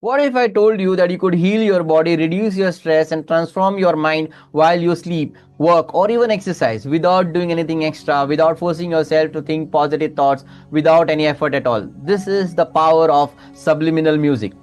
What if I told you that you could heal your body, reduce your stress, and transform your mind while you sleep, work, or even exercise without doing anything extra, without forcing yourself to think positive thoughts, without any effort at all? This is the power of subliminal music.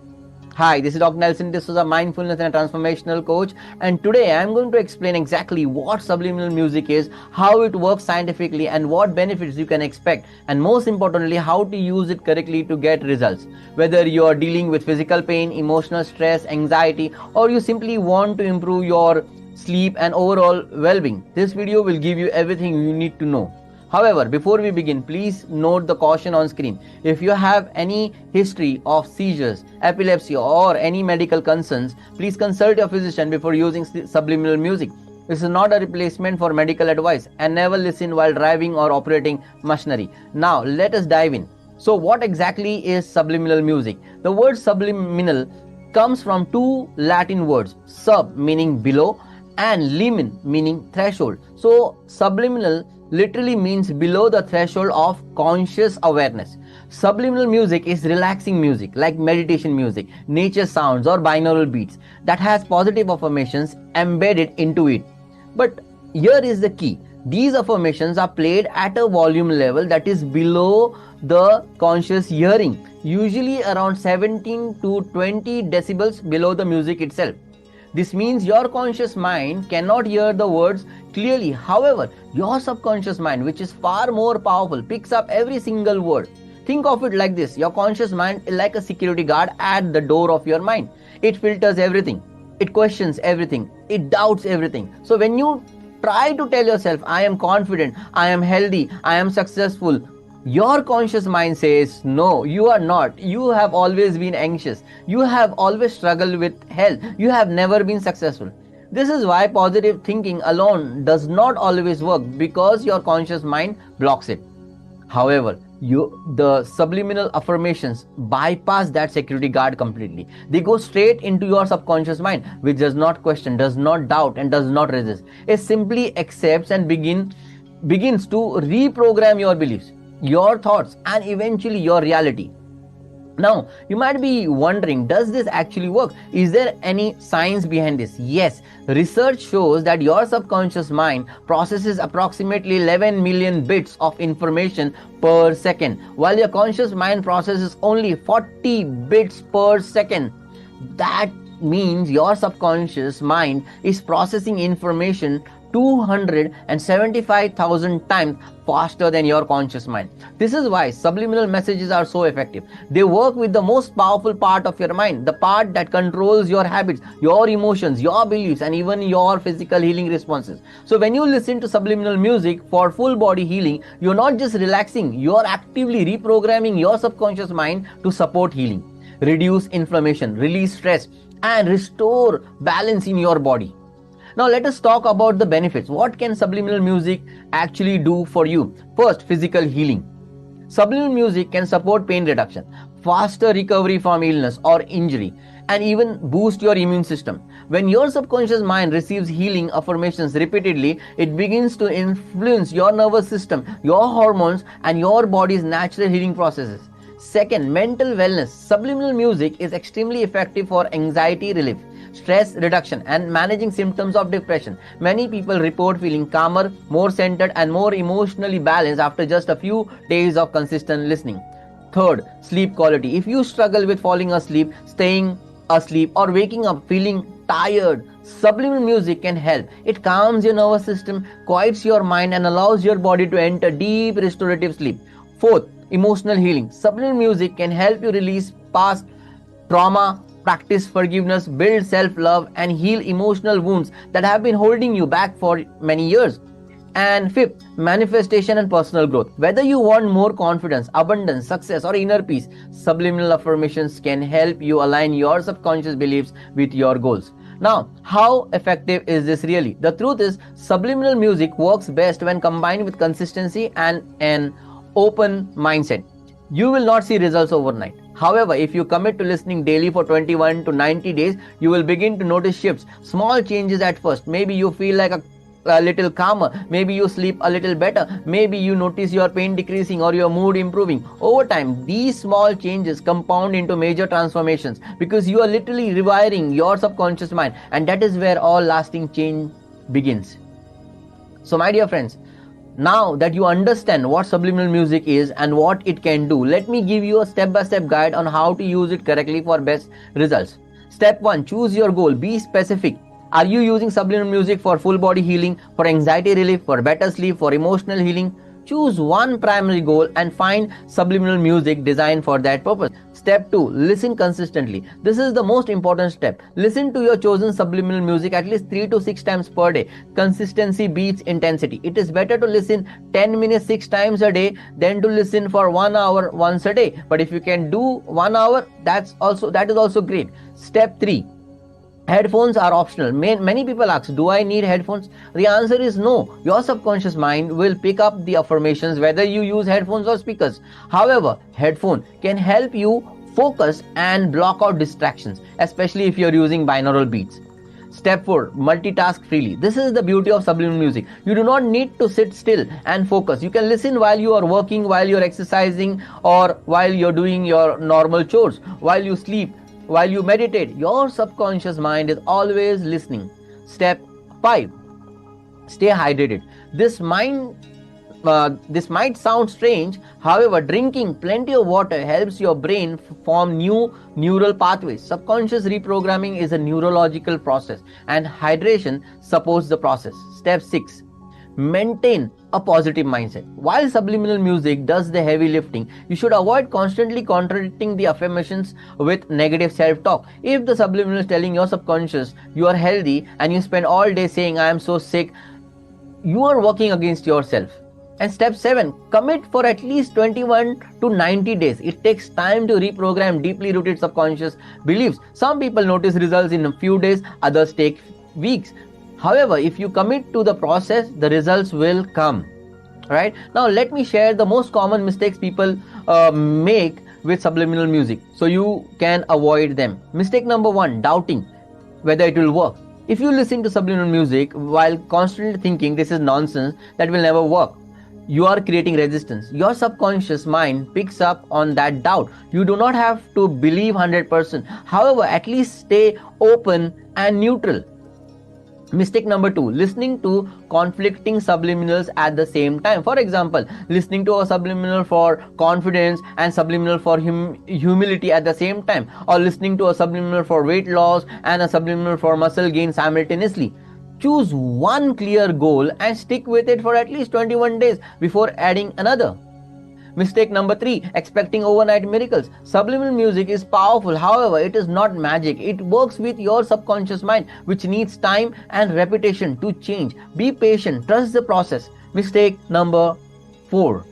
Hi, this is Dr. Nelson. This is a mindfulness and a transformational coach, and today I am going to explain exactly what subliminal music is, how it works scientifically, and what benefits you can expect, and most importantly, how to use it correctly to get results. Whether you are dealing with physical pain, emotional stress, anxiety, or you simply want to improve your sleep and overall well being, this video will give you everything you need to know. However, before we begin, please note the caution on screen. If you have any history of seizures, epilepsy, or any medical concerns, please consult your physician before using subliminal music. This is not a replacement for medical advice, and never listen while driving or operating machinery. Now, let us dive in. So, what exactly is subliminal music? The word subliminal comes from two Latin words, sub meaning below and limen meaning threshold. So, subliminal literally means below the threshold of conscious awareness. Subliminal music is relaxing music like meditation music, nature sounds, or binaural beats that has positive affirmations embedded into it. But here is the key. These affirmations are played at a volume level that is below the conscious hearing, usually around 17 to 20 decibels below the music itself. This means your conscious mind cannot hear the words clearly. However, your subconscious mind, which is far more powerful, picks up every single word. Think of it like this. Your conscious mind is like a security guard at the door of your mind. It filters everything. It questions everything. It doubts everything. So when you try to tell yourself, I am confident, I am healthy, I am successful, your conscious mind says, no, you are not. You have always been anxious. You have always struggled with health. You have never been successful. This is why positive thinking alone does not always work, because your conscious mind blocks it. However, the subliminal affirmations bypass that security guard completely. They go straight into your subconscious mind, which does not question, does not doubt, and does not resist. It simply accepts and begins to reprogram your beliefs, your thoughts, and eventually your reality. Now, you might be wondering, does this actually work? Is there any science behind this? Yes, research shows that your subconscious mind processes approximately 11 million bits of information per second, while your conscious mind processes only 40 bits per second. That means your subconscious mind is processing information 275,000 times faster than your conscious mind. This is why subliminal messages are so effective. They work with the most powerful part of your mind, the part that controls your habits, your emotions, your beliefs, and even your physical healing responses. So when you listen to subliminal music for full body healing, you're not just relaxing, you're actively reprogramming your subconscious mind to support healing, reduce inflammation, release stress, and restore balance in your body. Now let us talk about the benefits. What can subliminal music actually do for you? First, physical healing. Subliminal music can support pain reduction, faster recovery from illness or injury, and even boost your immune system. When your subconscious mind receives healing affirmations repeatedly, it begins to influence your nervous system, your hormones, and your body's natural healing processes. Second, mental wellness. Subliminal music is extremely effective for anxiety relief, stress reduction, and managing symptoms of depression. Many people report feeling calmer, more centered, and more emotionally balanced after just a few days of consistent listening. Third, sleep quality. If you struggle with falling asleep, staying asleep, or waking up feeling tired, subliminal music can help. It calms your nervous system, quiets your mind, and allows your body to enter deep restorative sleep. Fourth, emotional healing. Subliminal music can help you release past trauma, practice forgiveness, build self-love, and heal emotional wounds that have been holding you back for many years. And fifth, manifestation and personal growth. Whether you want more confidence, abundance, success, or inner peace, subliminal affirmations can help you align your subconscious beliefs with your goals. Now, how effective is this really? The truth is, subliminal music works best when combined with consistency and an open mindset. You will not see results overnight. However, if you commit to listening daily for 21 to 90 days, you will begin to notice shifts, small changes at first. Maybe you feel like a a little calmer, maybe you sleep a little better, maybe you notice your pain decreasing or your mood improving. Over time, these small changes compound into major transformations because you are literally rewiring your subconscious mind, and that is where all lasting change begins. So my dear friends, now that you understand what subliminal music is and what it can do, let me give you a step-by-step guide on how to use it correctly for best results. Step 1. Choose your goal. Be specific. Are you using subliminal music for full body healing, for anxiety relief, for better sleep, for emotional healing? Choose one primary goal and find subliminal music designed for that purpose. Step 2. Listen consistently. This is the most important step. Listen to your chosen subliminal music at least 3 to 6 times per day. Consistency beats intensity. It is better to listen 10 minutes 6 times a day than to listen for 1 hour once a day. But if you can do 1 hour, that is also great. Step 3. Headphones are optional. Many people ask, do I need headphones? The answer is no. Your subconscious mind will pick up the affirmations whether you use headphones or speakers. However, headphone can help you focus and block out distractions, especially if you're using binaural beats. Step 4. Multitask freely. This is the beauty of subliminal music. You do not need to sit still and focus. You can listen while you are working, while you're exercising, or while you're doing your normal chores, while you sleep, while you meditate. Your subconscious mind is always listening. Step 5. Stay hydrated. This might sound strange, however, drinking plenty of water helps your brain form new neural pathways. Subconscious reprogramming is a neurological process, and hydration supports the process. Step 6. Maintain a positive mindset. While subliminal music does the heavy lifting, you should avoid constantly contradicting the affirmations with negative self-talk. If the subliminal is telling your subconscious you are healthy and you spend all day saying I am so sick, you are working against yourself. And step 7, commit for at least 21 to 90 days. It takes time to reprogram deeply rooted subconscious beliefs. Some people notice results in a few days, others take weeks. However, if you commit to the process, the results will come. Right? Now, let me share the most common mistakes people make with subliminal music so you can avoid them. Mistake number 1, doubting whether it will work. If you listen to subliminal music while constantly thinking this is nonsense, that will never work, you are creating resistance. Your subconscious mind picks up on that doubt. You do not have to believe 100%. However, at least stay open and neutral. Mistake number 2, listening to conflicting subliminals at the same time. For example, listening to a subliminal for confidence and subliminal for humility at the same time, or listening to a subliminal for weight loss and a subliminal for muscle gain simultaneously. Choose one clear goal and stick with it for at least 21 days before adding another. Mistake number 3, expecting overnight miracles. Subliminal music is powerful, however, it is not magic. It works with your subconscious mind, which needs time and repetition to change. Be patient, trust the process. Mistake number 4.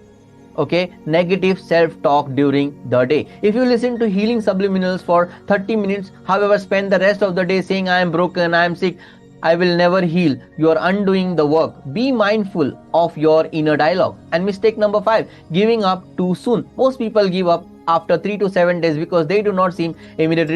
Negative self-talk during the day. If you listen to healing subliminals for 30 minutes, however, spend the rest of the day saying I am broken, I am sick, I will never heal, you are undoing the work. Be mindful of your inner dialogue. And mistake number 5, giving up too soon. Most people give up after 3 to 7 days because they do not see immediate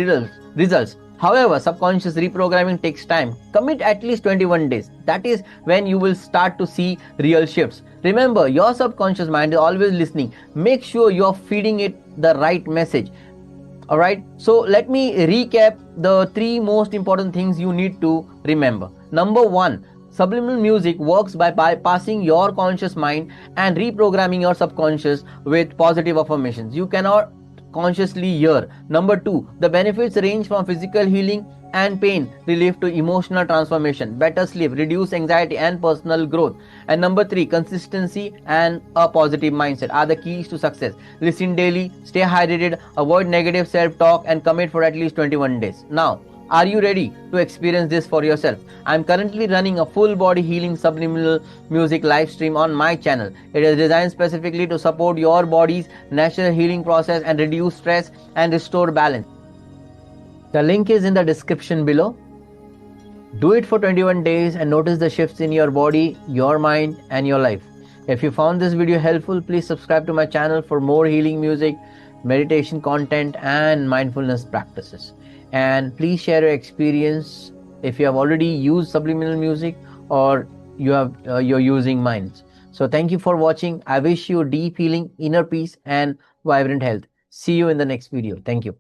results. However, subconscious reprogramming takes time. Commit at least 21 days. That is when you will start to see real shifts. Remember, your subconscious mind is always listening. Make sure you are feeding it the right message. Alright, so let me recap the 3 most important things you need to remember. Number 1, subliminal music works by bypassing your conscious mind and reprogramming your subconscious with positive affirmations you cannot consciously hear. Number 2, the benefits range from physical healing and pain relief to emotional transformation, better sleep, reduced anxiety and personal growth. And number 3, consistency and a positive mindset are the keys to success. Listen daily, stay hydrated, avoid negative self-talk and commit for at least 21 days. Now, are you ready to experience this for yourself? I am currently running a full body healing subliminal music live stream on my channel. It is designed specifically to support your body's natural healing process and reduce stress and restore balance. The link is in the description below. Do it for 21 days and notice the shifts in your body, your mind and your life. If you found this video helpful, please subscribe to my channel for more healing music, meditation content and mindfulness practices. And please share your experience if you have already used subliminal music or you're using minds. So thank you for watching. I wish you deep healing, inner peace, and vibrant health. See you in the next video. Thank you.